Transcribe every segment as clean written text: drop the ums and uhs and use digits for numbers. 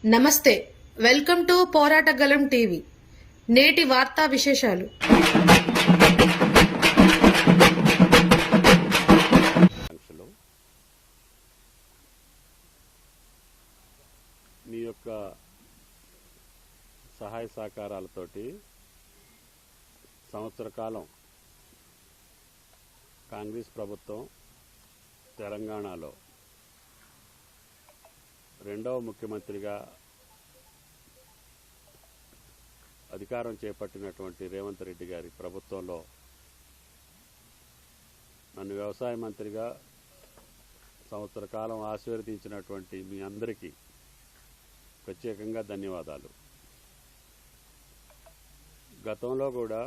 నమస్తే, welcome to పోరాటగలం TV. నేటి వార్తా విశేషాలు. మీ యొక్క సహాయ సహకారాలతోటి సంవత్సర కాలం కాంగ్రెస్ ప్రభుత్వం తెలంగాణలో రెండవ ముఖ్యమంత్రిగా అధికారం చేపట్టినటువంటి రేవంత్ రెడ్డి గారి ప్రభుత్వంలో నన్ను వ్యవసాయ మంత్రిగా సంవత్సర కాలం ఆశీర్వదించినటువంటి మీ అందరికీ ప్రత్యేకంగా ధన్యవాదాలు. గతంలో కూడా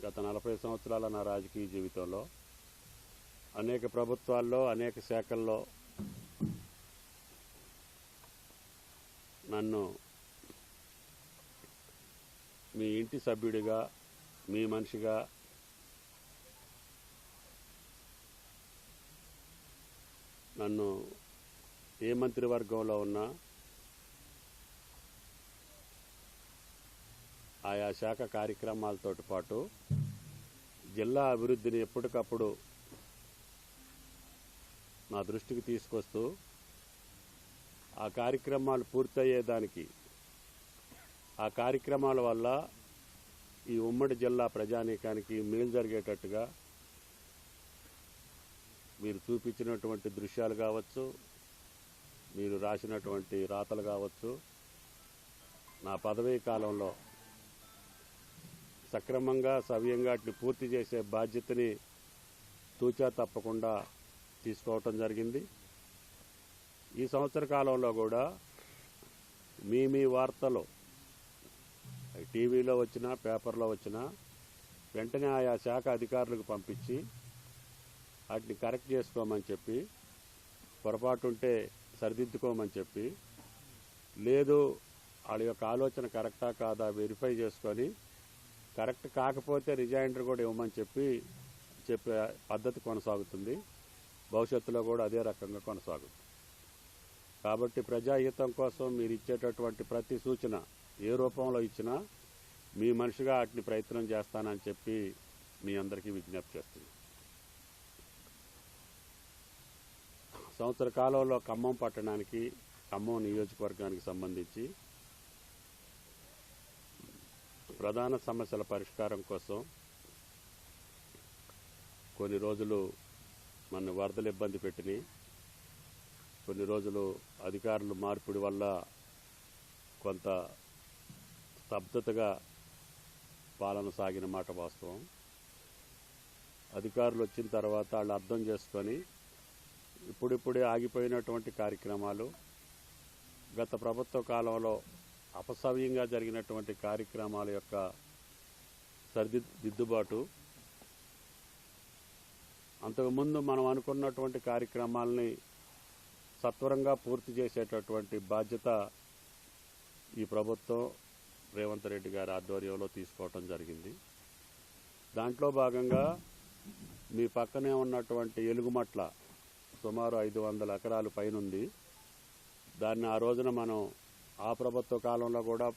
గత 40 సంవత్సరాల నా రాజకీయ జీవితంలో అనేక ప్రభుత్వాల్లో అనేక శాఖల్లో నన్ను మీ ఇంటి సభ్యుడిగా, మీ మనిషిగా, నన్ను ఏ మంత్రివర్గంలో ఉన్నా ఆయా శాఖ కార్యక్రమాలతో పాటు జిల్లా అభివృద్ధిని ఎప్పటికప్పుడు నా దృష్టికి తీసుకొస్తూ ఆ కార్యక్రమాలు పూర్తయ్యేదానికి, ఆ కార్యక్రమాల వల్ల ఈ ఉమ్మడి జిల్లా ప్రజానీకానికి మేలు జరిగేటట్టుగా మీరు చూపించినటువంటి దృశ్యాలు కావచ్చు, మీరు రాసినటువంటి రాతలు కావచ్చు, నా పదవీ కాలంలో సక్రమంగా సవ్యంగా వాటిని పూర్తి చేసే బాధ్యతని తూచా తప్పకుండా తీసుకోవటం జరిగింది. ఈ సంవత్సర కాలంలో కూడా మీ వార్తలు టీవీలో వచ్చినా పేపర్లో వచ్చినా వెంటనే ఆయా శాఖ అధికారులకు పంపించి వాటిని కరెక్ట్ చేసుకోమని చెప్పి, పొరపాటు ఉంటే సరిదిద్దుకోమని చెప్పి, లేదు వాళ్ళ యొక్క ఆలోచన కరెక్టా కాదా వెరిఫై చేసుకొని కరెక్ట్ కాకపోతే రిజైండర్ కూడా ఇవ్వమని చెప్పే పద్ధతి కొనసాగుతుంది. భవిష్యత్తులో కూడా అదే రకంగా కొనసాగుతుంది. కాబట్టి ప్రజాహితం కోసం మీరు ఇచ్చేటటువంటి ప్రతి సూచన ఏ రూపంలో ఇచ్చినా మీ మనిషిగా వాటిని ప్రయత్నం చేస్తానని చెప్పి మీ అందరికీ విజ్ఞప్తి చేస్తుంది. సంవత్సర కాలంలో ఖమ్మం పట్టణానికి, ఖమ్మం నియోజకవర్గానికి సంబంధించి ప్రధాన సమస్యల పరిష్కారం కోసం కొన్ని రోజులు మన వరదలు ఇబ్బంది పెట్టినాయి. కొన్ని రోజులు అధికారులు మార్పిడి వల్ల కొంత స్తబ్దతగా పాలన సాగిన మాట వాస్తవం. అధికారులు వచ్చిన తర్వాత వాళ్ళు అర్థం చేసుకొని ఇప్పుడిప్పుడే ఆగిపోయినటువంటి కార్యక్రమాలు, గత ప్రభుత్వ కాలంలో అపసవ్యంగా జరిగినటువంటి కార్యక్రమాల యొక్క సరిదిద్దుబాటు, అంతకుముందు మనం అనుకున్నటువంటి కార్యక్రమాలని సత్వరంగా పూర్తి చేసేటటువంటి బాధ్యత ఈ ప్రభుత్వం రేవంత్ రెడ్డి గారి ఆధ్వర్యంలో తీసుకోవటం జరిగింది. దాంట్లో భాగంగా మీ పక్కనే ఉన్నటువంటి ఎలుగుమట్ల సుమారు 500 ఎకరాలు పైనుంది. దాన్ని ఆ రోజున మనం ఆ ప్రభుత్వ కాలంలో కూడా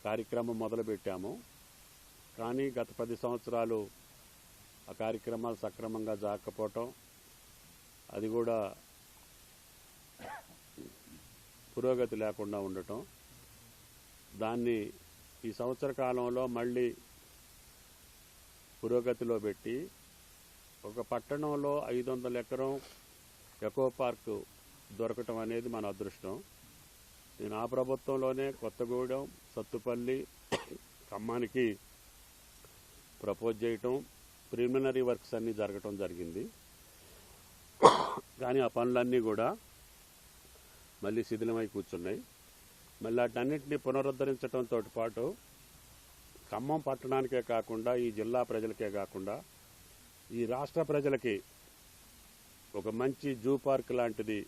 కార్యక్రమం మొదలుపెట్టాము. కానీ గత 10 సంవత్సరాలు ఆ కార్యక్రమాలు సక్రమంగా జరగకపోవటం, అది కూడా పురోగతి లేకుండా ఉండటం, దాన్ని ఈ సంవత్సర కాలంలో మళ్ళీ పురోగతిలో పెట్టి ఒక పట్టణంలో 500 ఎకరం ఎకో పార్కు దొరకటం అనేది మన అదృష్టం. నేను ఆ ప్రభుత్వంలోనే కొత్తగూడెం, సత్తుపల్లి, ఖమ్మానికి ప్రపోజ్ చేయటం, ప్రిలిమినరీ వర్క్స్ అన్నీ జరగటం జరిగింది. కానీ ఆ పనులన్నీ కూడా మళ్ళీ శిథిలమై కూర్చున్నాయి. మళ్ళీ వాటన్నింటినీ పునరుద్ధరించడంతో పాటు ఖమ్మం పట్టణానికే కాకుండా, ఈ జిల్లా ప్రజలకే కాకుండా, ఈ రాష్ట్ర ప్రజలకి ఒక మంచి జూ పార్క్ లాంటిది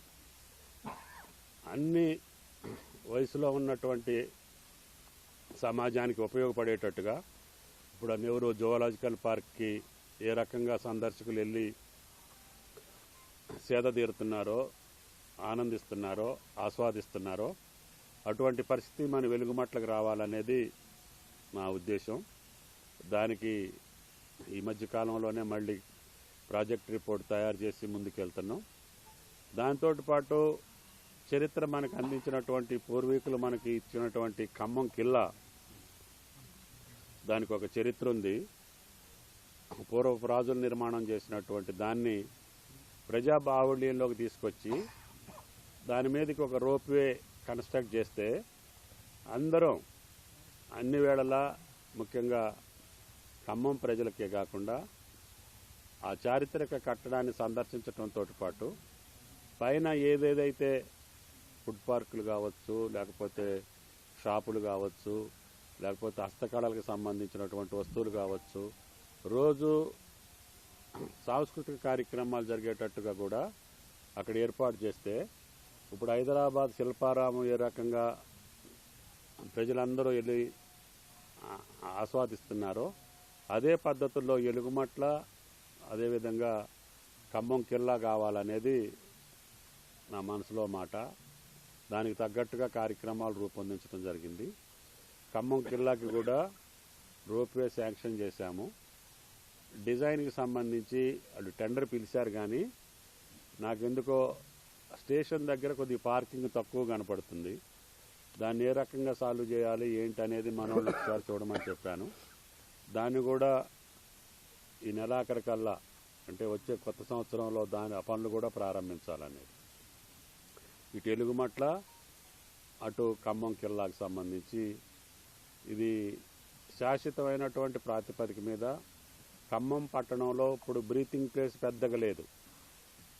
అన్ని వయసులో ఉన్నటువంటి సమాజానికి ఉపయోగపడేటట్టుగా, ఇప్పుడు ఆ నెహ్రూ జువాలజికల్ పార్క్కి ఏ రకంగా సందర్శకులు వెళ్ళి సేద తీరుతున్నారో, ఆనందిస్తున్నారో, ఆస్వాదిస్తున్నారో, అటువంటి పరిస్థితి మన వెలుగుమట్లకు రావాలనేది మా ఉద్దేశం. దానికి ఈ మధ్య కాలంలోనే మళ్ళీ ప్రాజెక్ట్ రిపోర్ట్ తయారు చేసి ముందుకెళ్తున్నాం. దాంతో పాటు చరిత్ర మనకు అందించినటువంటి పూర్వీకులు మనకి ఇచ్చినటువంటి ఖమ్మం కిల్లా, దానికి ఒక చరిత్ర ఉంది. పూర్వపు రాజులు నిర్మాణం చేసినటువంటి దాన్ని ప్రజా బాహుళ్యంలోకి తీసుకొచ్చి దాని మీదకి ఒక రోప్వే కన్స్ట్రక్ట్ చేస్తే అందరం అన్ని వేళలా, ముఖ్యంగా ఖమ్మం ప్రజలకే కాకుండా ఆ చారిత్రక కట్టడాన్ని సందర్శించడంతో పాటు పైన ఏదేదైతే ఫుడ్ పార్కులు కావచ్చు, లేకపోతే షాపులు కావచ్చు, లేకపోతే హస్తకళలకు సంబంధించినటువంటి వస్తువులు కావచ్చు, రోజు సాంస్కృతిక కార్యక్రమాలు జరిగేటట్టుగా కూడా అక్కడ ఏర్పాటు చేస్తే, ఇప్పుడు హైదరాబాద్ శిల్పారామం ఏ రకంగా ప్రజలందరూ వెళ్ళి ఆస్వాదిస్తున్నారో అదే పద్ధతుల్లో ఎలుగుమట్ల, అదేవిధంగా ఖమ్మం కిల్లా కావాలనేది నా మనసులో మాట. దానికి తగ్గట్టుగా కార్యక్రమాలు రూపొందించడం జరిగింది. ఖమ్మం కిల్లాకి కూడా రోప్వే శాంక్షన్ చేశాము. డిజైన్కి సంబంధించి వాళ్ళు టెండర్ పిలిచారు, కానీ నాకెందుకో స్టేషన్ దగ్గర కొద్ది పార్కింగ్ తక్కువ కనపడుతుంది. దాన్ని ఏ రకంగా సాల్వ్ చేయాలి ఏంటి అనేది మనం ఒకసారి చూడమని చెప్పాను. దాన్ని కూడా ఈ నెలాఖరికల్లా, అంటే వచ్చే కొత్త సంవత్సరంలో ఆ పనులు కూడా ప్రారంభించాలనేది. ఇటు ఎలుగుమట్ల, అటు ఖమ్మం కిల్లాకు సంబంధించి ఇది శాశ్వతమైనటువంటి ప్రాతిపదిక మీద ఖమ్మం పట్టణంలో ఇప్పుడు బ్రీతింగ్ ప్లేస్ పెద్దగా లేదు.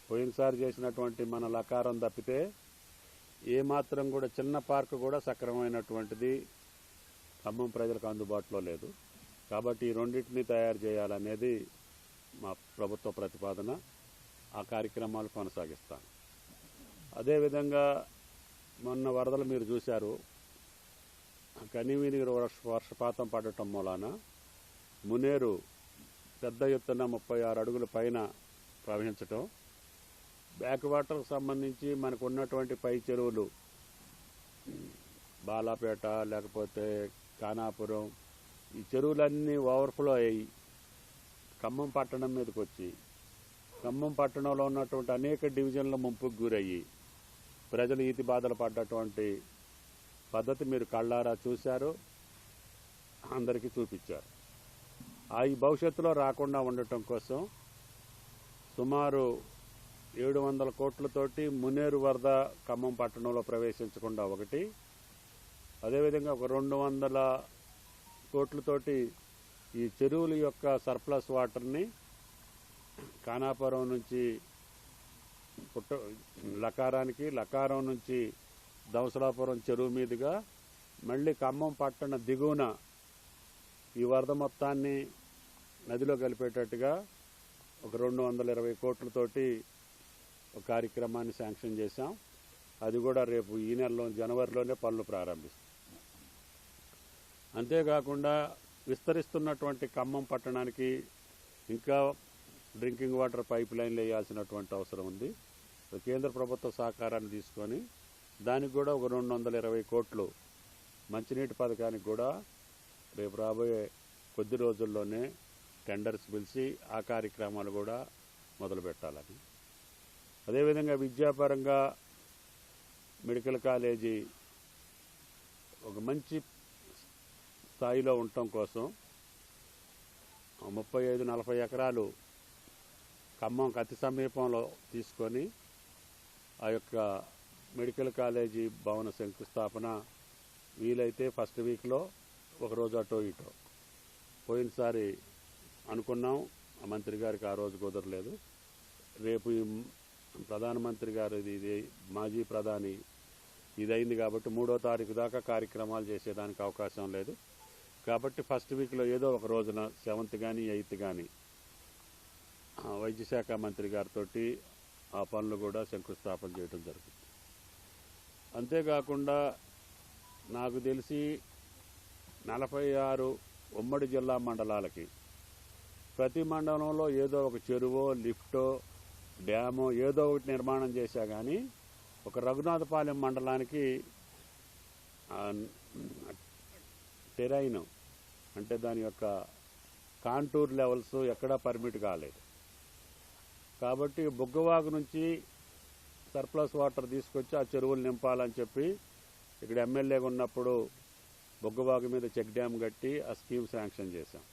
పోయినసారి చేసినటువంటి మన లకారం తప్పితే ఏమాత్రం కూడా చిన్న పార్క్ కూడా సక్రమమైనటువంటిది ఖమ్మం ప్రజలకు అందుబాటులో లేదు. కాబట్టి ఈ రెండింటినీ తయారు చేయాలనేది మా ప్రభుత్వ ప్రతిపాదన. ఆ కార్యక్రమాలు కొనసాగిస్తాను. అదేవిధంగా మొన్న వరదలు మీరు చూశారు. కనివిని వర్షపాతం పడటం మూలాన మునేరు పెద్ద ఎత్తున 36 అడుగుల పైన ప్రవహించటం, బ్యాక్ వాటర్కు సంబంధించి మనకు ఉన్నటువంటి పై చెరువులు బాలాపేట, లేకపోతే ఖానాపురం, ఈ చెరువులన్నీ ఓవర్ఫ్లో అయ్యి ఖమ్మం పట్టణం మీదకి వచ్చి ఖమ్మం పట్టణంలో ఉన్నటువంటి అనేక డివిజన్ల ముంపుకు గురయ్యి ప్రజలు ఈతి బాధలు పడ్డటువంటి పద్ధతి మీరు కళ్ళారా చూశారు, అందరికీ చూపించారు. ఈ భవిష్యత్తులో రాకుండా ఉండటం కోసం సుమారు 700 కోట్లతోటి మునేరు వరద ఖమ్మం పట్టణంలో ప్రవేశించకుండా ఒకటి, అదేవిధంగా ఒక 200 కోట్లతోటి ఈ చెరువుల యొక్క సర్ప్లస్ వాటర్ని ఖానాపురం నుంచి లకారానికి, లకారం నుంచి దవసలాపురం చెరువు మీదుగా మళ్ళీ ఖమ్మం పట్టణ దిగువన ఈ వరద మొత్తాన్ని నదిలో కలిపేటట్టుగా ఒక 220 కోట్లతోటి ఒక కార్యక్రమాన్ని శాంక్షన్ చేశాం. అది కూడా రేపు ఈ నెలలో జనవరిలోనే పనులు ప్రారంభిస్తాం. అంతేకాకుండా విస్తరిస్తున్నటువంటి ఖమ్మం పట్టణానికి ఇంకా డ్రింకింగ్ వాటర్ పైప్ లైన్లు వేయాల్సినటువంటి అవసరం ఉంది. కేంద్ర ప్రభుత్వ సహకారాన్ని తీసుకొని దానికి కూడా ఒక 220 కోట్లు మంచినీటి పథకానికి కూడా రేపు రాబోయే కొద్ది రోజుల్లోనే టెండర్స్ పిలిచి ఆ కార్యక్రమాలు కూడా మొదలు పెట్టాలని. అదేవిధంగా విద్యాపరంగా మెడికల్ కాలేజీ ఒక మంచి స్థాయిలో ఉండటం కోసం 35-40 ఎకరాలు ఖమ్మంకి అతి సమీపంలో తీసుకొని ఆ యొక్క మెడికల్ కాలేజీ భవన శంకుస్థాపన వీలైతే ఫస్ట్ వీక్లో ఒకరోజు అటో ఇటో. పోయినసారి అనుకున్నాం, ఆ మంత్రి గారికి ఆ రోజు కుదరలేదు. రేపు ఈ ప్రధానమంత్రి గారు ఇది మాజీ ప్రధాని ఇదైంది కాబట్టి 3వ తారీఖు దాకా కార్యక్రమాలు చేసేదానికి అవకాశం లేదు. కాబట్టి ఫస్ట్ వీక్లో ఏదో ఒక రోజున 7th కానీ 8th కానీ వైద్య శాఖ మంత్రి గారితో ఆ పనులు కూడా శంకుస్థాపన చేయడం జరుగుతుంది. అంతేకాకుండా నాకు తెలిసి 46 ఉమ్మడి జిల్లా మండలాలకి ప్రతి మండలంలో ఏదో ఒక చెరువో, లిఫ్టో, డ్యామో ఏదో ఒకటి నిర్మాణం చేశా కానీ ఒక రఘునాథపాలెం మండలానికి టెరైన్ అంటే దాని యొక్క కాంటూర్ లెవెల్స్ ఎక్కడా పర్మిట్ కాలేదు. కాబట్టి బుగ్గవాగు నుంచి సర్ప్లస్ వాటర్ తీసుకొచ్చి ఆ చెరువులు నింపాలని చెప్పి ఇక్కడ ఎమ్మెల్యేగా ఉన్నప్పుడు బుగ్గవాగు మీద చెక్ డ్యామ్ కట్టి ఆ స్కీమ్ శాంక్షన్ చేశాం.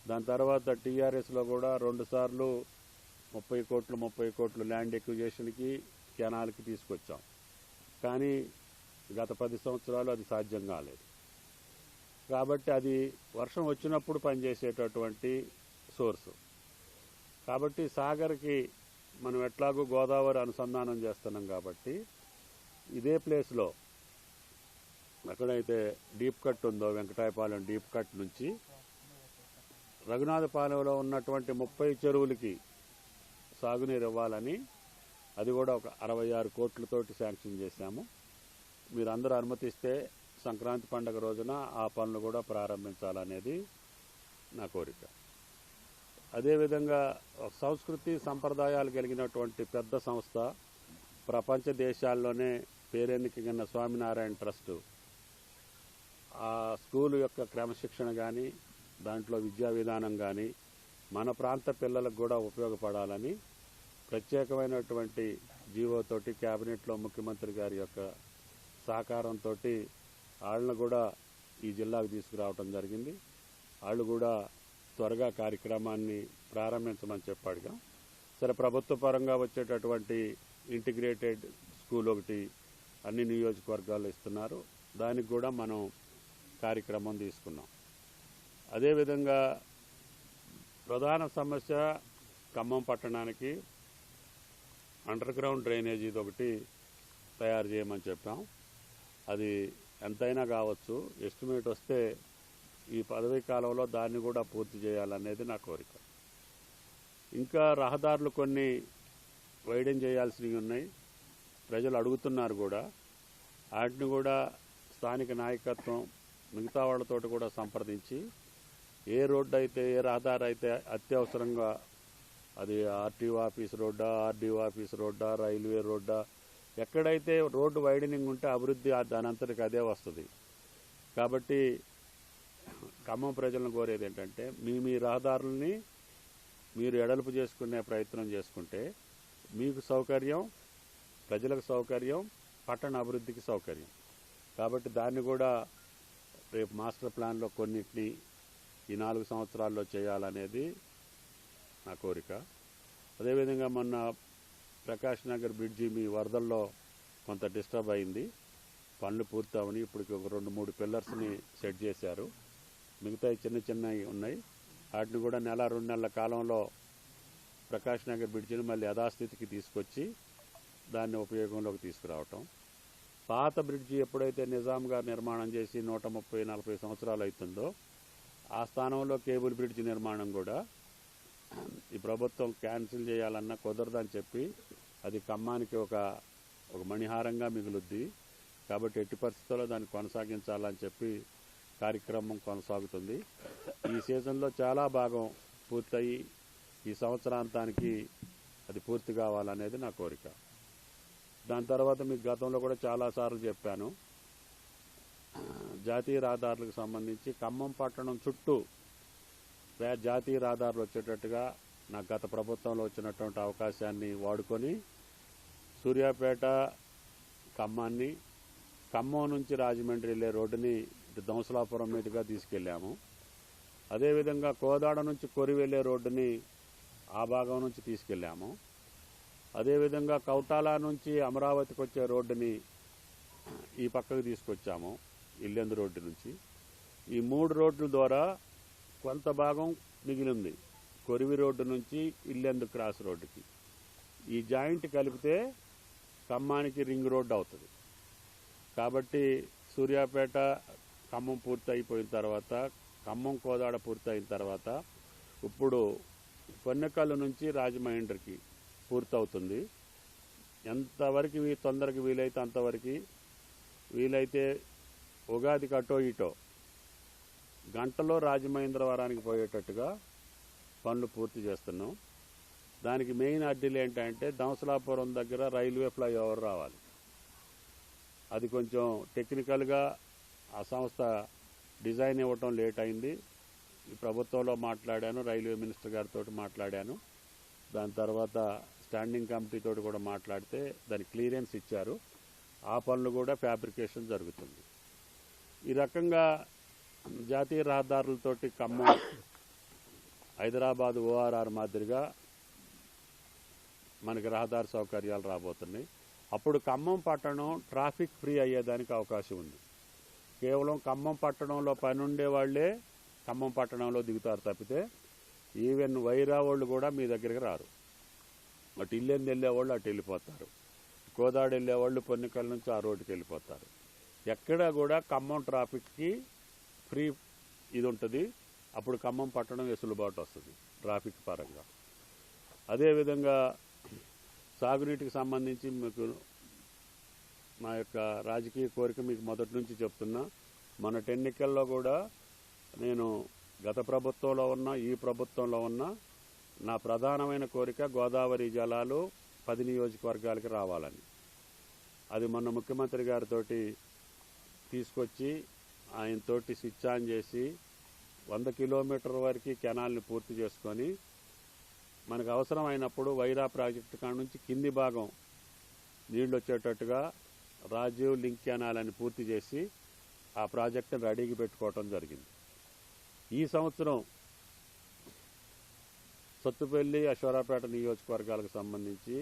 దాని తర్వాత టీఆర్ఎస్లో కూడా 2 సార్లు 30 కోట్లు ల్యాండ్ ఎక్విజేషన్కి కెనాల్కి తీసుకొచ్చాం. కానీ గత 10 సంవత్సరాలు అది సాధ్యం కాలేదు. కాబట్టి అది వర్షం వచ్చినప్పుడు పనిచేసేటటువంటి సోర్సు. కాబట్టి సాగర్కి మనం ఎట్లాగూ గోదావరి అనుసంధానం చేస్తున్నాం కాబట్టి ఇదే ప్లేస్లో ఎక్కడైతే డీప్ కట్ ఉందో వెంకటాయపాలెం డీప్ కట్ నుంచి రఘునాథపాలెంలో ఉన్నటువంటి 30 చెరువులకి సాగునీరు ఇవ్వాలని అది కూడా ఒక 66 కోట్లతోటి శాంక్షన్ చేశాము. మీరందరూ అనుమతిస్తే సంక్రాంతి పండుగ రోజున ఆ పనులు కూడా ప్రారంభించాలనేది నా కోరిక. అదేవిధంగా సంస్కృతి సంప్రదాయాలు కలిగినటువంటి పెద్ద సంస్థ, ప్రపంచ దేశాల్లోనే పేరెన్నికగిన స్వామినారాయణ ట్రస్టు ఆ స్కూలు యొక్క క్రమశిక్షణ కానీ దాంట్లో విద్యా విధానం కానీ మన ప్రాంత పిల్లలకు కూడా ఉపయోగపడాలని ప్రత్యేకమైనటువంటి జీవోతోటి క్యాబినెట్లో ముఖ్యమంత్రి గారి యొక్క సహకారంతో వాళ్ళను కూడా ఈ జిల్లాకు తీసుకురావడం జరిగింది. వాళ్ళు కూడా త్వరగా కార్యక్రమాన్ని ప్రారంభించమని చెప్పాడుగా. సరే, ప్రభుత్వ పరంగా వచ్చేటటువంటి ఇంటిగ్రేటెడ్ స్కూల్ ఒకటి అన్ని నియోజకవర్గాల్లో ఇస్తున్నారు. దానికి కూడా మనం కార్యక్రమం తీసుకున్నాం. అదేవిధంగా ప్రధాన సమస్య ఖమ్మం పట్టణానికి అండర్ గ్రౌండ్ డ్రైనేజీది ఒకటి తయారు చేయమని చెప్పాం. అది ఎంతైనా కావచ్చు, ఎస్టిమేట్ వస్తే ఈ పదవీ కాలంలో దాన్ని కూడా పూర్తి చేయాలనేది నా కోరిక. ఇంకా రహదారులు కొన్ని వైడెన్ చేయాల్సినవి ఉన్నాయి, ప్రజలు అడుగుతున్నారు కూడా. వాటిని కూడా స్థానిక నాయకత్వం మిగతా వాళ్ళతోటి కూడా సంప్రదించి ఏ రోడ్డు అయితే ఏ రహదారి అయితే అత్యవసరంగా అది ఆర్టీఓ ఆఫీస్ రోడ్డా, ఆర్డీఓ ఆఫీస్ రోడ్డా, రైల్వే రోడ్డా, ఎక్కడైతే రోడ్డు వైడనింగ్ ఉంటే అభివృద్ధి దాని అంతటికి అదే వస్తుంది. కాబట్టి ఖమ్మం ప్రజలను కోరేది ఏంటంటే మీ రహదారుల్ని మీరు ఎడల్పు చేసుకునే ప్రయత్నం చేసుకుంటే మీకు సౌకర్యం, ప్రజలకు సౌకర్యం, పట్టణ అభివృద్ధికి సౌకర్యం. కాబట్టి దాన్ని కూడా రేపు మాస్టర్ ప్లాన్లో కొన్నిటిని ఈ 4 సంవత్సరాల్లో చేయాలనేది నా కోరిక. అదేవిధంగా మొన్న ప్రకాష్ నగర్ బ్రిడ్జి మీ వరదల్లో కొంత డిస్టర్బ్ అయింది, పనులు పూర్తవని ఇప్పటికి ఒక 2-3 పిల్లర్స్ని సెట్ చేశారు. మిగతా చిన్నవి ఉన్నాయి. వాటిని కూడా 1-2 నెలల కాలంలో ప్రకాష్ నగర్ బ్రిడ్జిని మళ్ళీ యథాస్థితికి తీసుకొచ్చి దాన్ని ఉపయోగంలోకి తీసుకురావటం. పాత బ్రిడ్జి ఎప్పుడైతే నిజాం గారు నిర్మాణం చేసి 130-40 సంవత్సరాలు అవుతుందో ఆ స్థానంలో కేబుల్ బ్రిడ్జి నిర్మాణం కూడా ఈ ప్రభుత్వం క్యాన్సిల్ చేయాలన్నా కుదరదని చెప్పి అది ఖమ్మానికి ఒక మణిహారంగా మిగులుద్ది. కాబట్టి ఎట్టి పరిస్థితుల్లో దాన్ని కొనసాగించాలని చెప్పి కార్యక్రమం కొనసాగుతుంది. ఈ సీజన్లో చాలా భాగం పూర్తయి ఈ సంవత్సరాంతానికి అది పూర్తి కావాలనేది నా కోరిక. దాని తర్వాత మీకు గతంలో కూడా చాలాసార్లు చెప్పాను, జాతీయ రహదారులకు సంబంధించి ఖమ్మం పట్టణం చుట్టూ జాతీయ రహదారులు వచ్చేటట్టుగా నాకు గత ప్రభుత్వంలో వచ్చినటువంటి అవకాశాన్ని వాడుకొని సూర్యాపేట ఖమ్మాన్ని, ఖమ్మం నుంచి రాజమండ్రి వెళ్ళే రోడ్డుని దంసలాపురం మీదుగా తీసుకెళ్ళాము. అదేవిధంగా కోదాడ నుంచి కొరి వెళ్ళే రోడ్డుని ఆ భాగం నుంచి తీసుకెళ్ళాము. అదేవిధంగా కౌటాల నుంచి అమరావతికి వచ్చే రోడ్డుని ఈ పక్కకు తీసుకొచ్చాము, ఇల్లెందు రోడ్డు నుంచి. ఈ 3 రోడ్ల ద్వారా కొంత భాగం మిగిలింది, కొరివి రోడ్డు నుంచి ఇల్లెందు క్రాస్ రోడ్డుకి. ఈ జాయింట్ కలిపితే ఖమ్మానికి రింగ్ రోడ్డు అవుతుంది. కాబట్టి సూర్యాపేట ఖమ్మం పూర్తి అయిపోయిన తర్వాత, ఖమ్మం కోదాడ పూర్తి అయిన తర్వాత ఇప్పుడు కొన్నెకల్లు నుంచి రాజమహేంద్రకి పూర్తవుతుంది. ఎంతవరకు తొందరగా వీలైతే అంతవరకు, వీలైతే ఉగాదికి అటో ఇటో గంటలో రాజమహేంద్రవరానికి పోయేటట్టుగా పనులు పూర్తి చేస్తున్నాం. దానికి మెయిన్ అడ్డీలు ఏంటంటే దంసలాపురం దగ్గర రైల్వే ఫ్లైఓవర్ రావాలి. అది కొంచెం టెక్నికల్గా ఆ సంస్థ డిజైన్ ఇవ్వటం లేట్ అయింది. ఈ ప్రభుత్వంలో మాట్లాడాను, రైల్వే మినిస్టర్ గారితో మాట్లాడాను. దాని తర్వాత స్టాండింగ్ కమిటీతో కూడా మాట్లాడితే దానికి క్లియరెన్స్ ఇచ్చారు. ఆ పనులు కూడా ఫ్యాబ్రికేషన్ జరుగుతుంది. ఈ రకంగా జాతీయ రహదారులతోటి ఖమ్మం హైదరాబాద్ ORR మాదిరిగా మనకి రహదారి సౌకర్యాలు రాబోతున్నాయి. అప్పుడు ఖమ్మం పట్టణం ట్రాఫిక్ ఫ్రీ అయ్యేదానికి అవకాశం ఉంది. కేవలం ఖమ్మం పట్టణంలో పని ఉండే వాళ్ళే ఖమ్మం పట్టణంలో దిగుతారు తప్పితే ఈవెన్ వైరా వాళ్ళు కూడా మీ దగ్గరికి రారు. అటు ఇల్లెందు వెళ్ళేవాళ్ళు అటు వెళ్ళిపోతారు, కోదాడ వెళ్ళేవాళ్ళు పొన్నికల్ నుంచి ఆ రోడ్డుకి వెళ్ళిపోతారు. ఎక్కడా కూడా ఖమ్మం ట్రాఫిక్కి ఫ్రీ ఇది ఉంటుంది. అప్పుడు ఖమ్మం పట్టణం వెసులుబాటు వస్తుంది ట్రాఫిక్ పరంగా. అదేవిధంగా సాగునీటికి సంబంధించి మీకు మా యొక్క రాజకీయ కోరిక మీకు మొదటి నుంచి చెప్తున్నా. మన ఎన్నికల్లో కూడా నేను గత ప్రభుత్వంలో ఉన్నా, ఈ ప్రభుత్వంలో ఉన్నా, నా ప్రధానమైన కోరిక గోదావరి జలాలు 10 నియోజకవర్గాలకి రావాలని. అది మొన్న ముఖ్యమంత్రి గారితో తీసుకొచ్చి ఆయనతోటి స్విచ్ ఆన్ చేసి 100 కిలోమీటర్ల వరకు కెనాల్ని పూర్తి చేసుకొని మనకు అవసరం అయినప్పుడు వైరా ప్రాజెక్టు కాడ నుంచి కింది భాగం నీళ్లు వచ్చేటట్టుగా రాజీవ్ లింక్ కెనాల్ అని పూర్తి చేసి ఆ ప్రాజెక్టును రెడీకి పెట్టుకోవటం జరిగింది. ఈ సంవత్సరం సత్తుపల్లి, అశ్వరాపేట నియోజకవర్గాలకు సంబంధించి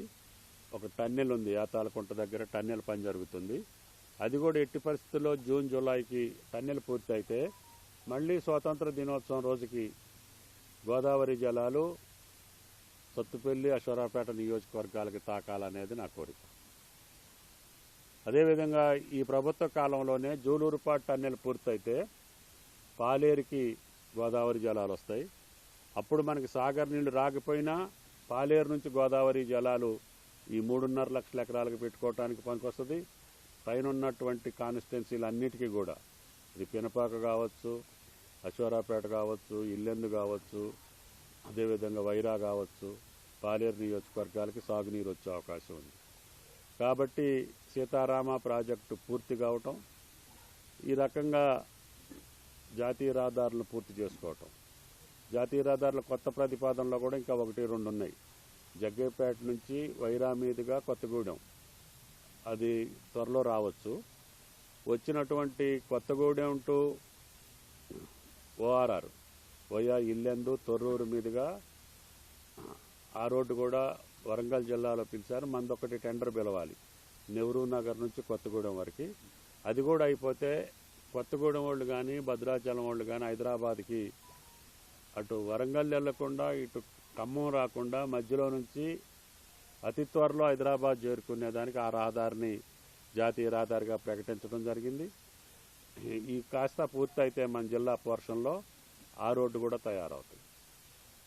ఒక టన్నెల్ ఉంది. యాతాలకుంట దగ్గర టన్నెల్ పని జరుగుతుంది. అది కూడా ఎట్టి పరిస్థితుల్లో జూన్, జూలైకి టన్నెల్ పూర్తి అయితే మళ్ళీ స్వాతంత్ర దినోత్సవం రోజుకి గోదావరి జలాలు సత్తుపల్లి, అశ్వరాపేట నియోజకవర్గాలకి తాకాలనేది నా కోరిక. అదేవిధంగా ఈ ప్రభుత్వ కాలంలోనే జూలూరుపాటు టన్నెల్ పూర్తయితే పాలేరుకి గోదావరి జలాలు వస్తాయి. అప్పుడు మనకి సాగర్ నీళ్లు రాకపోయినా పాలేరు నుంచి గోదావరి జలాలు ఈ 3.5 లక్షల ఎకరాలకు పెట్టుకోవడానికి పనికొస్తుంది. పైన ఉన్నటువంటి కాన్స్టిట్యున్సీలు అన్నిటికీ కూడా, ఇది పినపాక కావచ్చు, అశ్వరాపేట కావచ్చు, ఇల్లెందు కావచ్చు, అదేవిధంగా వైరా కావచ్చు, పాలేరు నియోజకవర్గాలకి సాగునీరు వచ్చే అవకాశం ఉంది. కాబట్టి సీతారామ ప్రాజెక్టు పూర్తి కావటం, ఈ రకంగా జాతీయ రహదారులను పూర్తి చేసుకోవటం. జాతీయ రహదారుల కొత్త ప్రతిపాదనలో కూడా ఇంకా 1-2 ఉన్నాయి. జగ్గయ్యపేట నుంచి వైరా మీదుగా కొత్తగూడెం, అది త్వరలో రావచ్చు. వచ్చినటువంటి Kothagudem to ORR via Yellandu, Thorrur మీదుగా ఆ రోడ్డు కూడా వరంగల్ జిల్లాలో పిలిచారు. మందొకటి టెండర్ పిలవాలి నెహ్రూ నగర్ నుంచి కొత్తగూడెం వరకు. అది కూడా అయిపోతే కొత్తగూడెం వాళ్ళు కానీ, భద్రాచలం వాళ్ళు కానీ హైదరాబాద్కి అటు వరంగల్ వెళ్లకుండా ఇటు ఖమ్మం రాకుండా మధ్యలో నుంచి అతి త్వరలో హైదరాబాద్ చేరుకునేదానికి ఆ రహదారిని జాతీయ రహదారిగా ప్రకటించడం జరిగింది. ఈ కాస్త పూర్తయితే మన జిల్లా పోర్షన్లో ఆ రోడ్డు కూడా తయారవుతుంది.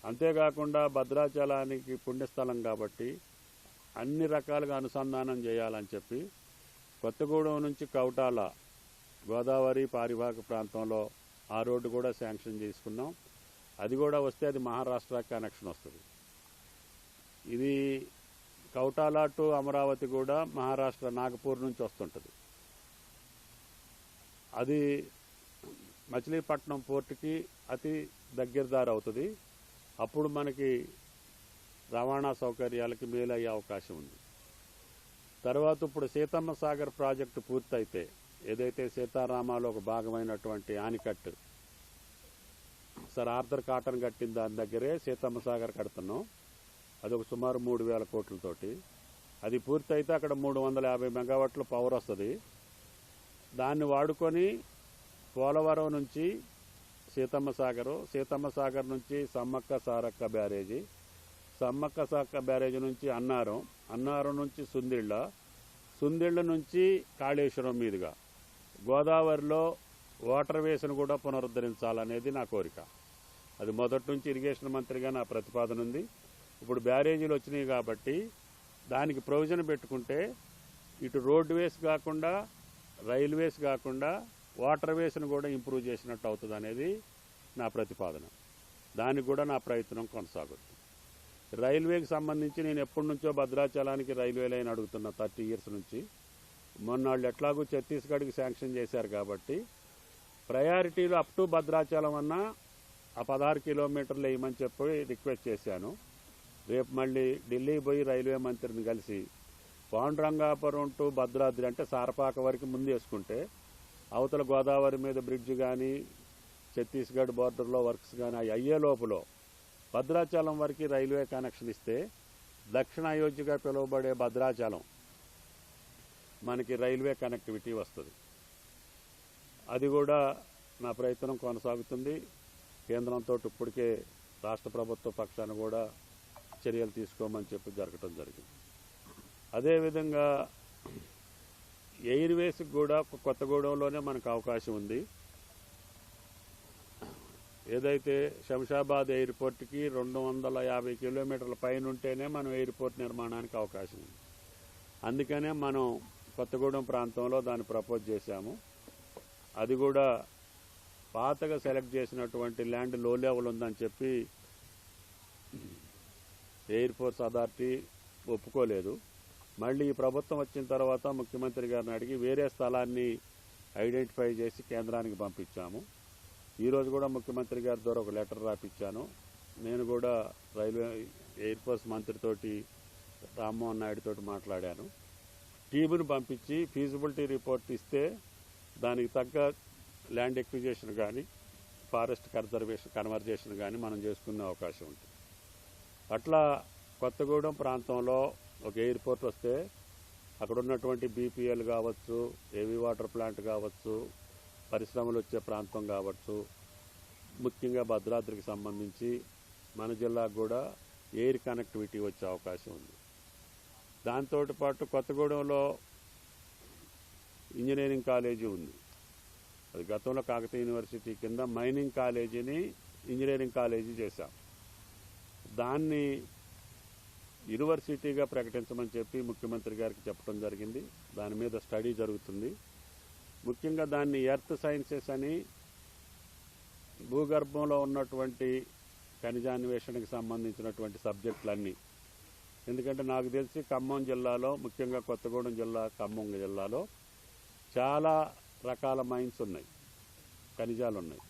అంతేకాకుండా భద్రాచలానికి పుణ్యస్థలం కాబట్టి అన్ని రకాలుగా అనుసంధానం చేయాలని చెప్పి కొత్తగూడెం నుంచి కౌటాల గోదావరి పారిభాగ ప్రాంతంలో ఆ రోడ్డు కూడా శాంక్షన్ చేసుకున్నాం. అది కూడా వస్తే అది మహారాష్ట్ర కనెక్షన్ వస్తుంది. ఇది కౌటాల టు అమరావతి కూడా మహారాష్ట్ర నాగపూర్ నుంచి వస్తుంటుంది. అది మచిలీపట్నం పోర్టుకి అతి దగ్గర దారి అవుతుంది. అప్పుడు మనకి రవాణా సౌకర్యాలకి మేలయ్యే అవకాశం ఉంది. తర్వాత ఇప్పుడు సీతమ్మ సాగర్ ప్రాజెక్టు పూర్తయితే, ఏదైతే సీతారామాలో ఒక భాగమైనటువంటి ఆనికట్టు సర్ ఆర్థర్ కాటన్ కట్టిన దాని దగ్గరే సీతమ్మ సాగర్ కడుతున్నాం. అదొక సుమారు 3,000 కోట్లతోటి. అది పూర్తయితే అక్కడ 350 మెగావాట్ల పవర్ వస్తుంది. దాన్ని వాడుకొని పోలవరం నుంచి సీతమ్మ సాగర్ నుంచి సమ్మక్క సారక్క బ్యారేజీ, సమ్మక్క సారక్క బ్యారేజీ నుంచి అన్నారం నుంచి సుందిళ్ళ నుంచి కాళేశ్వరం మీదుగా గోదావరిలో వాటర్ వేస్ను కూడా పునరుద్ధరించాలనేది నా కోరిక. అది మొదటి నుంచి ఇరిగేషన్ మంత్రిగా నా ప్రతిపాదన ఉంది. ఇప్పుడు బ్యారేజీలు వచ్చినాయి కాబట్టి దానికి ప్రొవిజన్ పెట్టుకుంటే ఇటు రోడ్డు వేస్ కాకుండా, రైల్వేస్ కాకుండా వాటర్ వేస్ను కూడా ఇంప్రూవ్ చేసినట్టు అవుతుంది అనేది నా ప్రతిపాదన. దానికి కూడా నా ప్రయత్నం కొనసాగుతుంది. రైల్వేకి సంబంధించి నేను ఎప్పటి నుంచో భద్రాచలానికి రైల్వే లైన్ అడుగుతున్నా 30 years నుంచి. మొన్న వాళ్ళు ఎట్లాగూ ఛత్తీస్గఢ్కి శాంక్షన్ చేశారు కాబట్టి ప్రయారిటీలు అప్ టు భద్రాచలం అన్నా ఆ 16 కిలోమీటర్లు వేయమని చెప్పి రిక్వెస్ట్ చేశాను. రేపు మళ్ళీ ఢిల్లీ పోయి రైల్వే మంత్రిని కలిసి పాండురంగాపురం టు భద్రాద్రి అంటే సారపాక వరకు ముందు వేసుకుంటే అవతల గోదావరి మీద బ్రిడ్జ్ కానీ ఛత్తీస్గఢ్ బోర్డర్లో వర్క్స్ కానీ అవి అయ్యే లోపల భద్రాచలం వరకు రైల్వే కనెక్షన్ ఇస్తే దక్షిణ అయోధ్యగా పిలువబడే భద్రాచలం మనకి రైల్వే కనెక్టివిటీ వస్తుంది. అది కూడా నా ప్రయత్నం కొనసాగుతుంది. కేంద్రంతో ఇప్పటికే రాష్ట్ర ప్రభుత్వ పక్షాన కూడా చర్యలు తీసుకోమని చెప్పి జరగటం జరిగింది. అదేవిధంగా ఎయిర్వేస్కి కూడా కొత్తగూడెంలోనే మనకు అవకాశం ఉంది. ఏదైతే శంషాబాద్ ఎయిర్పోర్ట్కి 250 కిలోమీటర్ల పైన ఉంటేనే మనం ఎయిర్పోర్ట్ నిర్మాణానికి అవకాశం ఉంది. అందుకనే మనం కొత్తగూడెం ప్రాంతంలో దాన్ని ప్రపోజ్ చేశాము. అది కూడా పాతగా సెలెక్ట్ చేసినటువంటి ల్యాండ్ లో లెవెల్ ఉందని చెప్పి ఎయిర్ ఫోర్స్ అథారిటీ ఒప్పుకోలేదు. మళ్ళీ ఈ ప్రభుత్వం వచ్చిన తర్వాత ముఖ్యమంత్రి గారిని అడిగి వేరే స్థలాన్ని ఐడెంటిఫై చేసి కేంద్రానికి పంపించాము. ఈరోజు కూడా ముఖ్యమంత్రి గారి ద్వారా ఒక లెటర్ రాపించాను. నేను కూడా రైల్వే ఎయిర్ ఫోర్స్ మంత్రితోటి రామ్మోహన్ నాయుడు తోటి మాట్లాడాను. టీమును పంపించి ఫీజిబిలిటీ రిపోర్ట్ ఇస్తే దానికి తగ్గ ల్యాండ్ ఎక్విజిషన్ కానీ ఫారెస్ట్ కన్వర్జేషన్ కానీ మనం చేసుకునే అవకాశం ఉంటుంది. అట్లా కొత్తగూడెం ప్రాంతంలో ఒక ఎయిర్పోర్ట్ వస్తే అక్కడ ఉన్నటువంటి బీపీఎల్ కావచ్చు, ఏవీ వాటర్ ప్లాంట్ కావచ్చు, పరిశ్రమలు వచ్చే ప్రాంతం కావచ్చు, ముఖ్యంగా భద్రాద్రికి సంబంధించి మన జిల్లాకు కూడా ఎయిర్ కనెక్టివిటీ వచ్చే అవకాశం ఉంది. దాంతో పాటు కొత్తగూడెంలో ఇంజనీరింగ్ కాలేజీ ఉంది. అది గతంలో కాకతీయ యూనివర్సిటీ కింద మైనింగ్ కాలేజీని ఇంజనీరింగ్ కాలేజీ చేశాం. దాన్ని యూనివర్సిటీగా ప్రకటించమని చెప్పి ముఖ్యమంత్రి గారికి చెప్పడం జరిగింది. దాని మీద స్టడీ జరుగుతుంది. ముఖ్యంగా దాన్ని ఎర్త్ సైన్సెస్ అని భూగర్భంలో ఉన్నటువంటి ఖనిజాన్వేషణకు సంబంధించినటువంటి సబ్జెక్టులన్నీ. ఎందుకంటే నాకు తెలిసి ఖమ్మం జిల్లాలో, ముఖ్యంగా కొత్తగూడెం జిల్లా, ఖమ్మం జిల్లాలో చాలా రకాల మైన్స్ ఉన్నాయి, ఖనిజాలు ఉన్నాయి.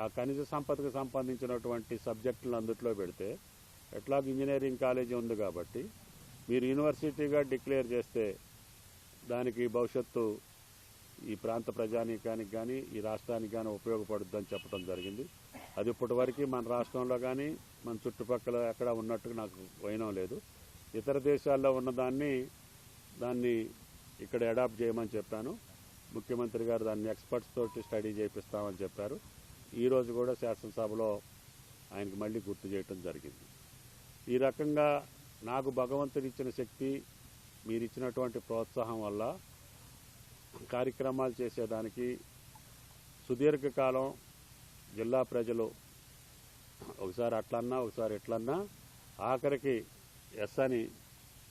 ఆ ఖనిజ సంపదకు సంబంధించినటువంటి సబ్జెక్టులను అందుట్లో పెడితే ఎట్లాగ ఇంజనీరింగ్ కాలేజీ ఉంది కాబట్టి మీరు యూనివర్సిటీగా డిక్లేర్ చేస్తే దానికి భవిష్యత్తు ఈ ప్రాంత ప్రజానీకానికి కానీ ఈ రాష్ట్రానికి కానీ ఉపయోగపడుద్దని చెప్పడం జరిగింది. అది ఇప్పటి వరకు మన రాష్ట్రంలో కానీ మన చుట్టుపక్కల ఎక్కడ ఉన్నట్టుగా నాకు వైనం లేదు. ఇతర దేశాల్లో ఉన్న దాన్ని ఇక్కడ అడాప్ట్ చేయమని చెప్పాను. ముఖ్యమంత్రి గారు దాన్ని ఎక్స్పర్ట్స్ తోటి స్టడీ చేపిస్తామని చెప్పారు. ఈరోజు కూడా శాసనసభలో ఆయనకు మళ్ళీ గుర్తు చేయటం జరిగింది. ఈ రకంగా నాకు భగవంతుడు ఇచ్చిన శక్తి, మీరిచ్చినటువంటి ప్రోత్సాహం వల్ల కార్యక్రమాలు చేసేదానికి సుదీర్ఘకాలం జిల్లా ప్రజలు ఒకసారి అట్లన్నా ఒకసారి ఎట్లన్నా ఆఖరికి ఎస్ అని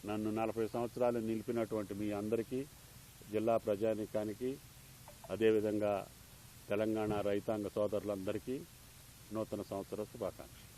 నన్ను 40 సంవత్సరాలు నిలిపినటువంటి మీ అందరికీ, జిల్లా ప్రజానీకానికి, అదేవిధంగా తెలంగాణ రైతాంగ సోదరులందరికీ నూతన సంవత్సర శుభాకాంక్షలు.